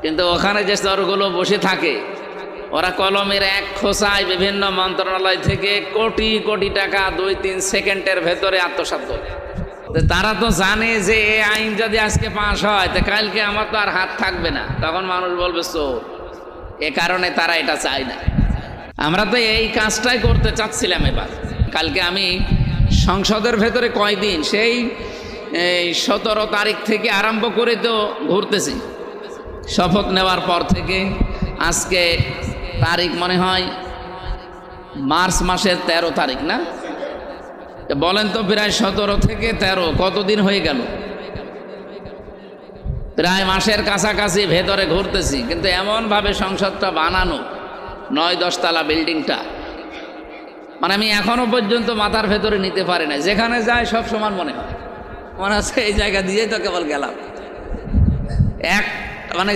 কিন্তু ওখানে যে স্তরগুলো বসে থাকে ওরা কলমের এক খোসায় বিভিন্ন মন্ত্রণালয় থেকে কোটি কোটি টাকা 2-3 সেকেন্ডের ভেতরে আত্মসাৎ করে। তারা তো জানে যে এই আইন যদি আজকে পাশ হয় তো কালকে আমার তো আর হাত থাকবে না, তখন মানুষ বলবে চোর। এ কারণে তারা এটা চায় না। আমরা তো এই কাজটাই করতে চাচ্ছিলাম এবার। কালকে আমি সংসদের ভেতরে কয়দিন সেই 17 তারিখ থেকে আরম্ভ করে তো ঘুরতেছি, শপথ নেওয়ার পর থেকে আজকে তারিখ মনে হয় মার্চ মাসের 13 তারিখ না? বলেন তো প্রায় 17 থেকে 13 কতদিন হয়ে গেল? প্রায় মাসের কাছাকাছি ভেতরে ঘুরতেছি, কিন্তু এমনভাবে সংসদটা বানানো 9-10 তলা বিল্ডিংটা, মানে আমি এখনো পর্যন্ত মাথার ভেতরে নিতে পারি না। যেখানে যায় সব সমান মনে হয়, মনে হচ্ছে এই জায়গা দিয়েই তো কেবল গেলাম। মানে